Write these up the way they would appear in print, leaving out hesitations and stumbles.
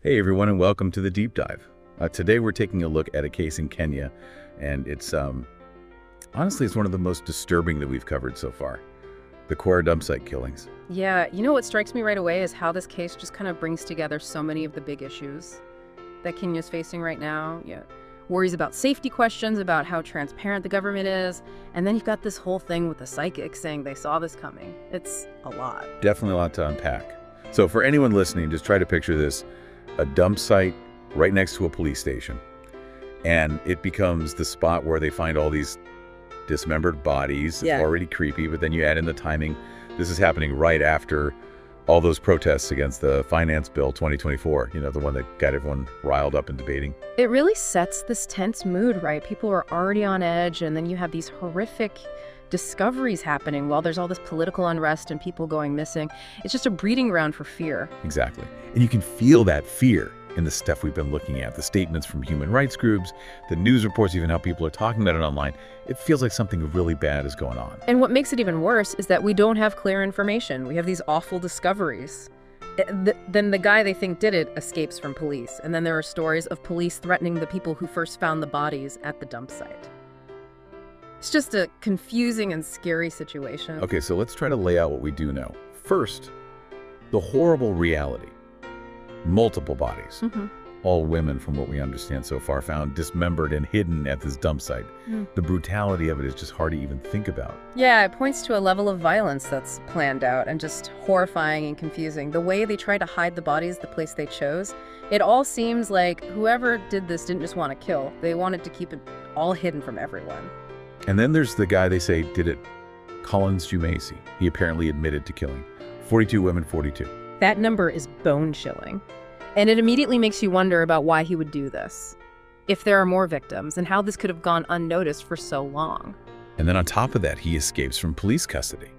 Hey everyone, and welcome to the Deep Dive. Today we're taking a look at a case in Kenya, and it's honestly it's one of the most disturbing that we've covered so far. The Kware Dumpsite killings. Yeah, you know what strikes me right away is how this case just kind of brings together so many of the big issues that Kenya's facing right now. Yeah, worries about safety questions, about how transparent the government is, and then you've got this whole thing with the psychic saying they saw this coming. It's a lot. Definitely a lot to unpack. So for anyone listening, just try to picture this. A dump site right next to a police station. And it becomes the spot where they find all these dismembered bodies. Yeah. It's already creepy, but then you add in the timing. This is happening right after all those protests against the finance bill 2024, the one that got everyone riled up and debating. It really sets this tense mood, right? People are already on edge, and then you have these horrific discoveries happening while there's all this political unrest and people going missing. It's just a breeding ground for fear. Exactly. And you can feel that fear in the stuff we've been looking at, the statements from human rights groups, the news reports, even how people are talking about it online. It feels like something really bad is going on. And what makes it even worse is that we don't have clear information. We have these awful discoveries. Then the guy they think did it escapes from police. And then there are stories of police threatening the people who first found the bodies at the dump site. It's just a confusing and scary situation. Okay, so let's try to lay out what we do know. First, the horrible reality. Multiple bodies, all women from what we understand so far, found dismembered and hidden at this dump site. The brutality of it is just hard to even think about. Yeah, it points to a level of violence that's planned out and just horrifying and confusing. The way they try to hide the bodies, the place they chose, it all seems like whoever did this didn't just want to kill. They wanted to keep it all hidden from everyone. And then there's the guy they say did it, Jumaisi. He apparently admitted to killing 42 women, 42. That number is bone-chilling. And it immediately makes you wonder about why he would do this, if there are more victims, and how this could have gone unnoticed for so long. And then on top of that, he escapes from police custody.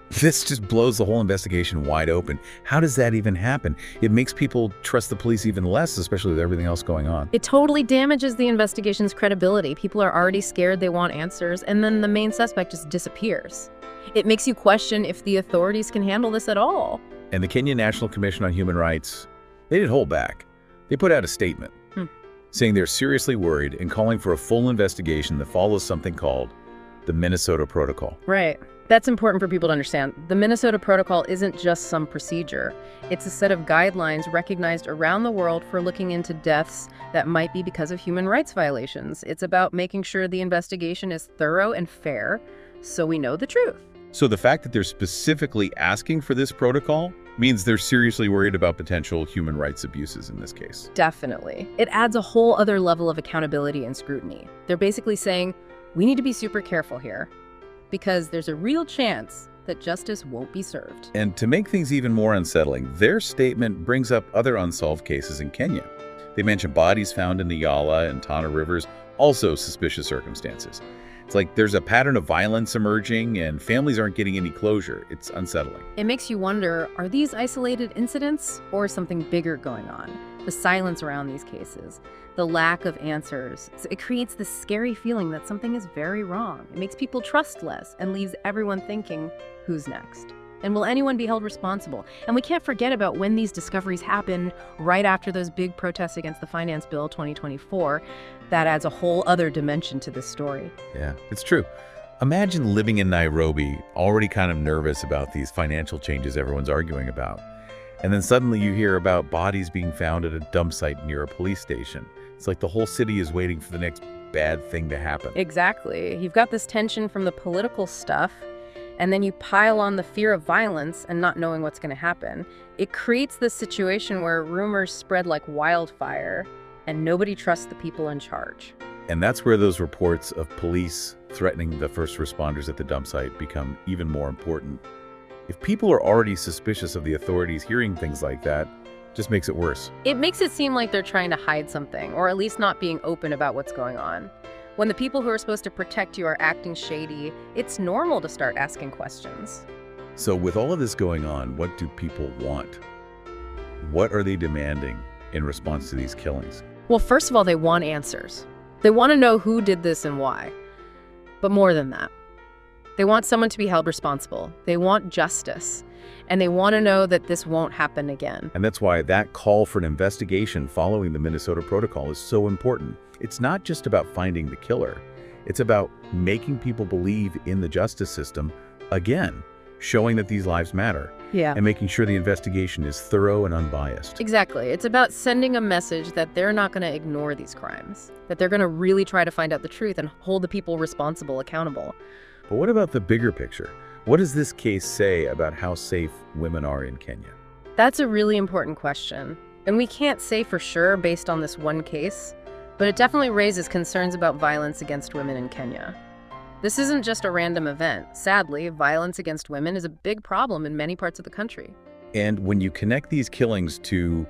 This just blows the whole investigation wide open. How does that even happen? It makes people trust the police even less, especially with everything else going on. It totally damages the investigation's credibility. People are already scared, they want answers, and then the main suspect just disappears. It makes you question if the authorities can handle this at all. And the Kenya National Commission on Human Rights, they didn't hold back. They put out a statement saying they're seriously worried and calling for a full investigation that follows something called the Minnesota Protocol. Right. That's important for people to understand. The Minnesota Protocol isn't just some procedure. It's a set of guidelines recognized around the world for looking into deaths that might be because of human rights violations. It's about making sure the investigation is thorough and fair so we know the truth. So the fact that they're specifically asking for this protocol means they're seriously worried about potential human rights abuses in this case. Definitely. It adds a whole other level of accountability and scrutiny. They're basically saying, we need to be super careful here, because there's a real chance that justice won't be served. And to make things even more unsettling, their statement brings up other unsolved cases in Kenya. They mention bodies found in the Yala and Tana rivers, also suspicious circumstances. It's like there's a pattern of violence emerging and families aren't getting any closure. It's unsettling. It makes you wonder, are these isolated incidents or something bigger going on? The silence around these cases, the lack of answers, it creates this scary feeling that something is very wrong. It makes people trust less and leaves everyone thinking, who's next? And will anyone be held responsible? And we can't forget about when these discoveries happen right after those big protests against the finance bill 2024. That adds a whole other dimension to this story. Yeah, it's true. Imagine living in Nairobi, already kind of nervous about these financial changes everyone's arguing about. And then suddenly you hear about bodies being found at a dump site near a police station. It's like the whole city is waiting for the next bad thing to happen. Exactly. You've got this tension from the political stuff, and then you pile on the fear of violence and not knowing what's going to happen. It creates this situation where rumors spread like wildfire, and nobody trusts the people in charge. And that's where those reports of police threatening the first responders at the dump site become even more important. If people are already suspicious of the authorities, hearing things like that just makes it worse. It makes it seem like they're trying to hide something, or at least not being open about what's going on. When the people who are supposed to protect you are acting shady, it's normal to start asking questions. So with all of this going on, what do people want? What are they demanding in response to these killings? Well, first of all, they want answers. They want to know who did this and why. But more than that, they want someone to be held responsible. They want justice. And they want to know that this won't happen again. And that's why that call for an investigation following the Minnesota Protocol is so important. It's not just about finding the killer. It's about making people believe in the justice system again, showing that these lives matter. Yeah. And making sure the investigation is thorough and unbiased. Exactly. It's about sending a message that they're not going to ignore these crimes, that they're going to really try to find out the truth and hold the people responsible accountable. But what about the bigger picture? What does this case say about how safe women are in Kenya? That's a really important question. And we can't say for sure based on this one case, but it definitely raises concerns about violence against women in Kenya. This isn't just a random event. Sadly, violence against women is a big problem in many parts of the country. And when you connect these killings to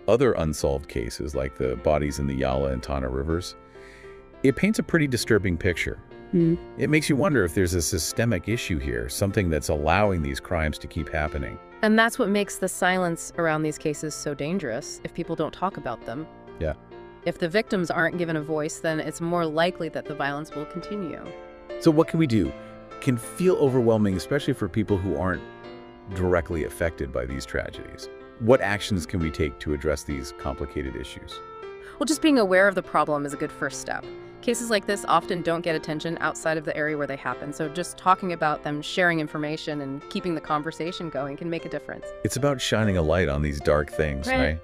other unsolved cases, like the bodies in the Yala and Tana rivers, it paints a pretty disturbing picture. It makes you wonder if there's a systemic issue here, something that's allowing these crimes to keep happening. And that's what makes the silence around these cases so dangerous if people don't talk about them. Yeah. If the victims aren't given a voice, then it's more likely that the violence will continue. So what can we do? It can feel overwhelming, especially for people who aren't directly affected by these tragedies. What actions can we take to address these complicated issues? Well, just being aware of the problem is a good first step. Cases like this often don't get attention outside of the area where they happen, so just talking about them, sharing information, and keeping the conversation going can make a difference. It's about shining a light on these dark things, right?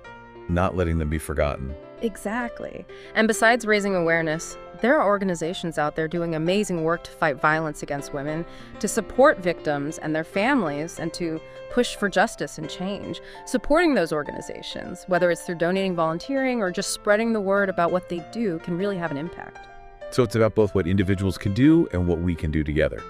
Not letting them be forgotten. Exactly. And besides raising awareness, there are organizations out there doing amazing work to fight violence against women, to support victims and their families, and to push for justice and change. Supporting those organizations, whether it's through donating, volunteering, or just spreading the word about what they do, can really have an impact. So it's about both what individuals can do and what we can do together.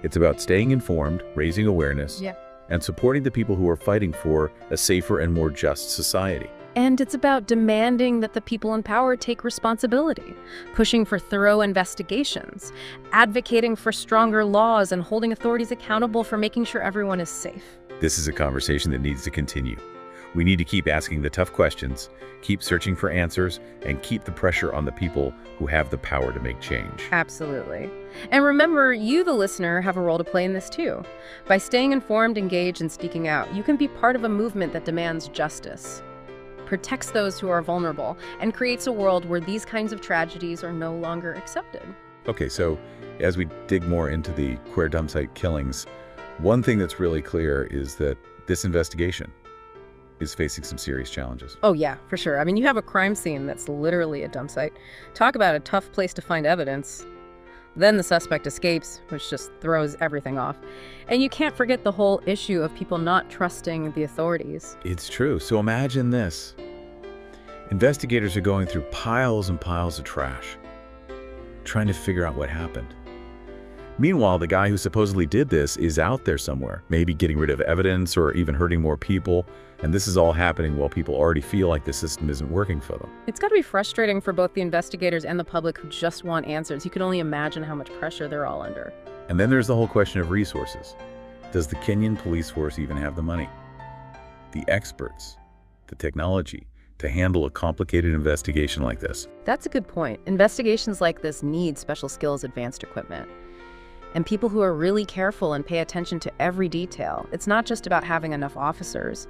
It's about staying informed, raising awareness, and supporting the people who are fighting for a safer and more just society. And it's about demanding that the people in power take responsibility, pushing for thorough investigations, advocating for stronger laws, and holding authorities accountable for making sure everyone is safe. This is a conversation that needs to continue. We need to keep asking the tough questions, keep searching for answers, and keep the pressure on the people who have the power to make change. Absolutely. And remember, you, the listener, have a role to play in this too. By staying informed, engaged, and speaking out, you can be part of a movement that demands justice, protects those who are vulnerable, and creates a world where these kinds of tragedies are no longer accepted. Okay, so as we dig more into the Kware Dumpsite killings, one thing that's really clear is that this investigation is facing some serious challenges. Oh yeah, for sure. I mean, you have a crime scene that's literally a dump site. Talk about a tough place to find evidence. Then the suspect escapes, which just throws everything off. And you can't forget the whole issue of people not trusting the authorities. It's true. So imagine this. Investigators are going through piles and piles of trash, trying to figure out what happened. Meanwhile, the guy who supposedly did this is out there somewhere, maybe getting rid of evidence or even hurting more people. And this is all happening while people already feel like the system isn't working for them. It's got to be frustrating for both the investigators and the public who just want answers. You can only imagine how much pressure they're all under. And then there's the whole question of resources. Does the Kenyan police force even have the money, the experts, the technology to handle a complicated investigation like this? That's a good point. Investigations like this need special skills, advanced equipment, and people who are really careful and pay attention to every detail. It's not just about having enough officers.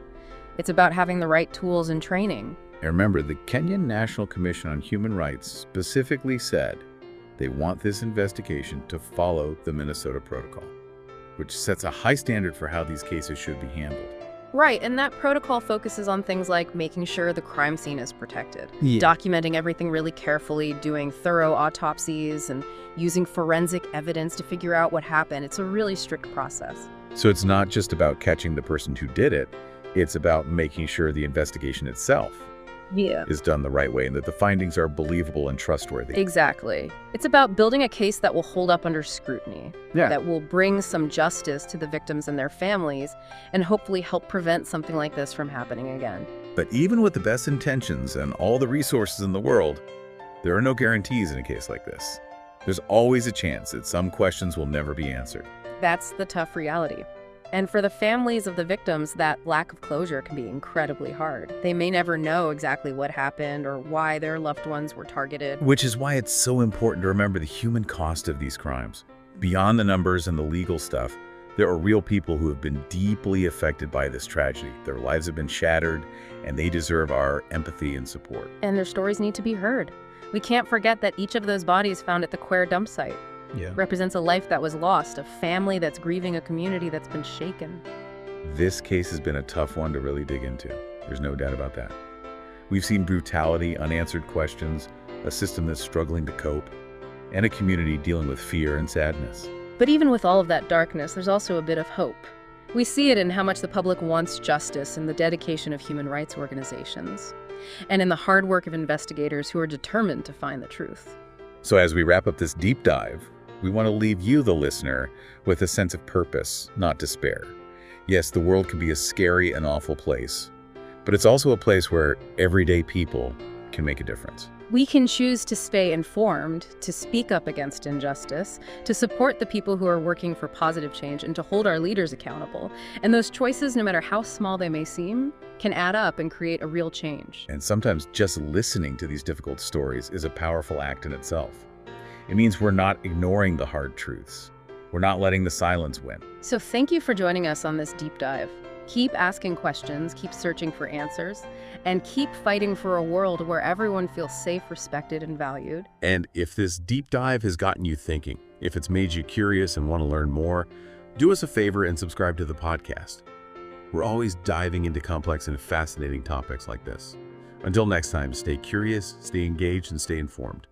It's about having the right tools and training. And remember, the Kenyan National Commission on Human Rights specifically said they want this investigation to follow the Minnesota Protocol, which sets a high standard for how these cases should be handled. Right, and that protocol focuses on things like making sure the crime scene is protected, documenting everything really carefully, doing thorough autopsies, and using forensic evidence to figure out what happened. It's a really strict process. So it's not just about catching the person who did it, it's about making sure the investigation itself is done the right way and that the findings are believable and trustworthy. Exactly. It's about building a case that will hold up under scrutiny, that will bring some justice to the victims and their families, and hopefully help prevent something like this from happening again. But even with the best intentions and all the resources in the world, there are no guarantees in a case like this. There's always a chance that some questions will never be answered. That's the tough reality. And for the families of the victims, that lack of closure can be incredibly hard. They may never know exactly what happened or why their loved ones were targeted. Which is why it's so important to remember the human cost of these crimes. Beyond the numbers and the legal stuff, There are real people who have been deeply affected by this tragedy. Their lives have been shattered, and they deserve our empathy and support. And their stories need to be heard. We can't forget that each of those bodies found at the Kware Dumpsite represents a life that was lost, a family that's grieving, a community that's been shaken. This case has been a tough one to really dig into. There's no doubt about that. We've seen brutality, unanswered questions, a system that's struggling to cope, and a community dealing with fear and sadness. But even with all of that darkness, there's also a bit of hope. We see it in how much the public wants justice and the dedication of human rights organizations, and in the hard work of investigators who are determined to find the truth. So as we wrap up this deep dive, we want to leave you, the listener, with a sense of purpose, not despair. Yes, the world can be a scary and awful place, but it's also a place where everyday people can make a difference. We can choose to stay informed, to speak up against injustice, to support the people who are working for positive change, and to hold our leaders accountable. And those choices, no matter how small they may seem, can add up and create a real change. And sometimes just listening to these difficult stories is a powerful act in itself. It means we're not ignoring the hard truths. We're not letting the silence win. So thank you for joining us on this deep dive. Keep asking questions, keep searching for answers, and keep fighting for a world where everyone feels safe, respected, and valued. And if this deep dive has gotten you thinking, if it's made you curious and want to learn more, do us a favor and subscribe to the podcast. We're always diving into complex and fascinating topics like this. Until next time, stay curious, stay engaged, and stay informed.